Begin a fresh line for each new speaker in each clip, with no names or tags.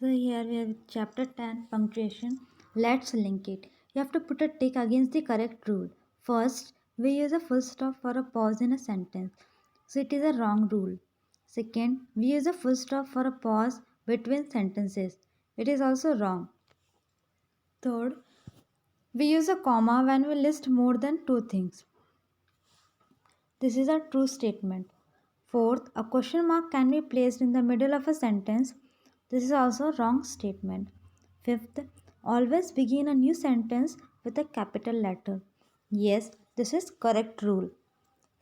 So here we have chapter 10 punctuation. Let's link it. You have to put a tick against the correct rule. First, we use a full stop for a pause in a sentence. So it is a wrong rule. Second, we use a full stop for a pause between sentences. It is also wrong. Third, we use a comma when we list more than two things. This is a true statement. Fourth, a question mark can be placed in the middle of a sentence. This is also a wrong statement. Fifth, always begin a new sentence with a capital letter. Yes, this is correct rule.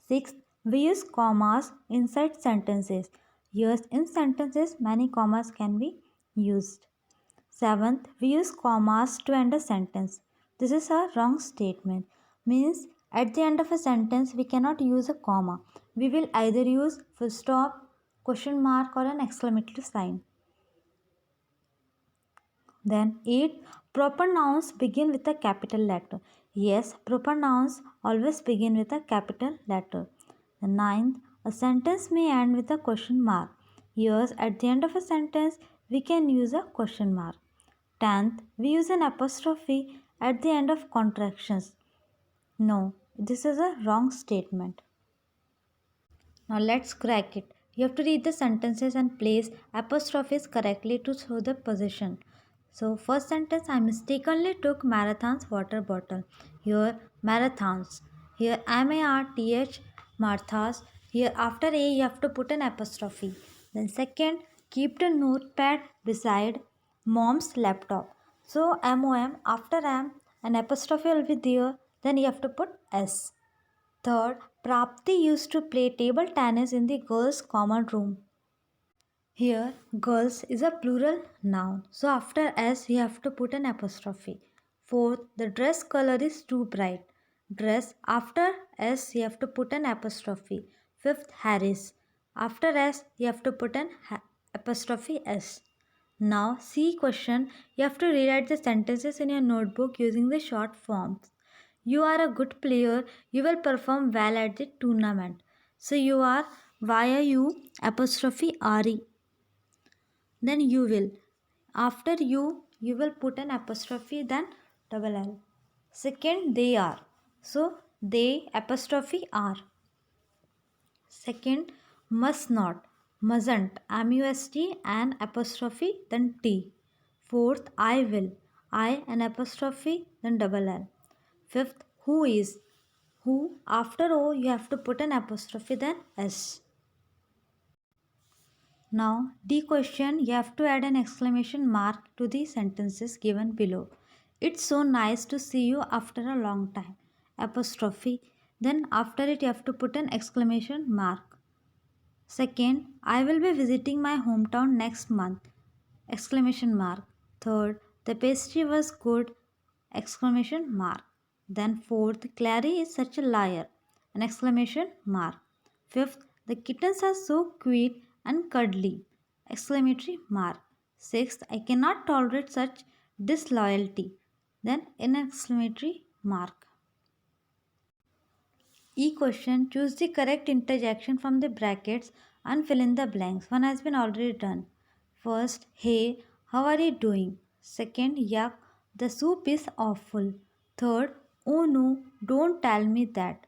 Sixth, we use commas inside sentences. Yes, in sentences many commas can be used. Seventh, we use commas to end a sentence. This is a wrong statement. Means at the end of a sentence we cannot use a comma. We will either use full stop, question mark or an exclamatory sign. Then 8. Proper nouns begin with a capital letter. Yes, proper nouns always begin with a capital letter. The 9th. A sentence may end with a question mark. Yes, at the end of a sentence we can use a question mark. 10th. We use an apostrophe at the end of contractions. No, this is a wrong statement. Now let's crack it. You have to read the sentences and place apostrophes correctly to show the position. So first sentence, I mistakenly took Marathon's water bottle. Here marathons. Here MARTH Marthas. Here after A you have to put an apostrophe. Then second, keep the notepad beside mom's laptop. So MOM after M an apostrophe will be there. Then you have to put S. Third, Prapti used to play table tennis in the girls' common room. Here, girls is a plural noun. So after S, you have to put an apostrophe. Fourth, the dress color is too bright. Dress after S, you have to put an apostrophe. Fifth, Harris. After S, you have to put an apostrophe S. Now, C question, you have to rewrite the sentences in your notebook using the short forms. You are a good player, you will perform well at the tournament. So you are YU apostrophe RE. Then you will. After you will put an apostrophe then double L. Second, they are. So they apostrophe are. Second, must not, mustn't, MUST and apostrophe then T. Fourth, I will, I an apostrophe then double L. Fifth, who is, who after O you have to put an apostrophe then S. Now, D question, you have to add an exclamation mark to the sentences given below. It's so nice to see you after a long time. Apostrophe. Then after it you have to put an exclamation mark. Second, I will be visiting my hometown next month. Exclamation mark. Third, the pastry was good. Exclamation mark. Then fourth, Clary is such a liar. An exclamation mark. Fifth, the kittens are so cute and cuddly. Exclamatory mark. Sixth, I cannot tolerate such disloyalty. Then an exclamatory mark. E question, choose the correct interjection from the brackets and fill in the blanks. One has been already done. First, hey, how are you doing? Second, yuck, the soup is awful. Third, oh no, don't tell me that.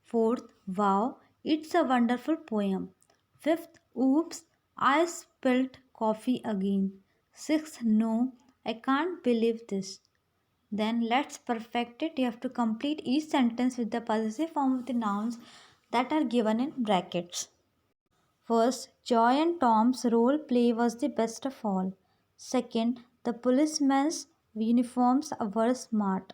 Fourth, wow, it's a wonderful poem. Fifth, oops, I spilled coffee again. Sixth, no, I can't believe this. Then let's perfect it. You have to complete each sentence with the possessive form of the nouns that are given in brackets. First, Joy and Tom's role play was the best of all. Second, the policeman's uniforms were smart.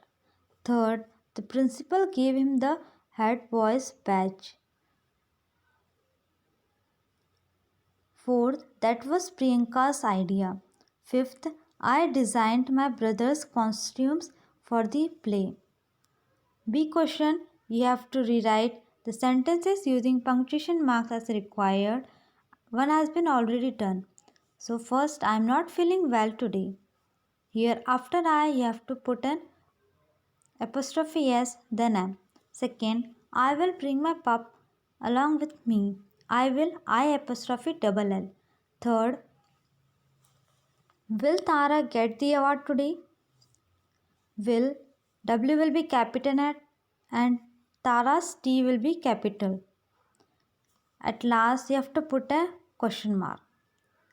Third, the principal gave him the head boy's badge. Fourth, that was Priyanka's idea. Fifth, I designed my brother's costumes for the play. B question, you have to rewrite the sentences using punctuation marks as required. One has been already done. So first, I am not feeling well today. Here after I, you have to put an apostrophe S then M. Second, I will bring my pup along with me. I will I apostrophe double L. Third, Will Tara get the award today? Will W will be capital and Tara's T will be capital. At last, you have to put a question mark.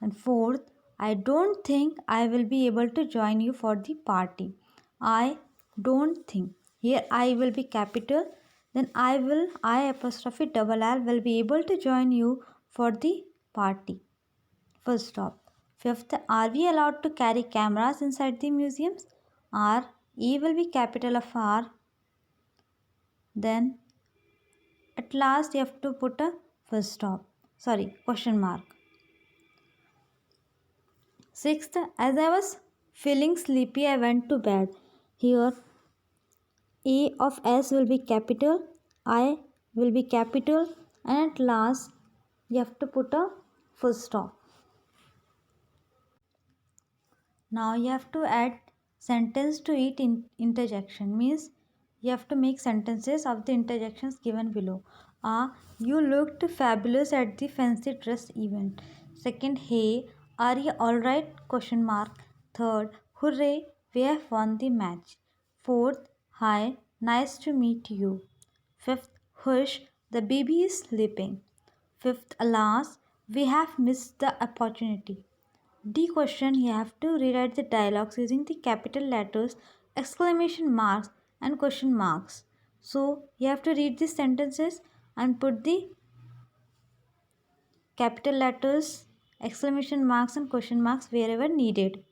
And fourth, I don't think I will be able to join you for the party. I don't think. Here I will be capital. Then I apostrophe double R will be able to join you for the party. Full stop. Fifth, are we allowed to carry cameras inside the museums? R, E will be capital of R. Then at last you have to put a full stop. Question mark. Sixth, as I was feeling sleepy, I went to bed. Here, A of S will be capital, I will be capital, and at last, you have to put a full stop. Now, you have to add sentence to each interjection. Means, you have to make sentences of the interjections given below. You looked fabulous at the fancy dress event. Second, hey, are you alright? Question mark. Third, hooray, we have won the match. Fourth, hi, nice to meet you. Fifth, hush, the baby is sleeping. Fifth, alas, we have missed the opportunity. D question, you have to rewrite the dialogues using the capital letters, exclamation marks, and question marks. So you have to read the sentences and put the capital letters, exclamation marks, and question marks wherever needed.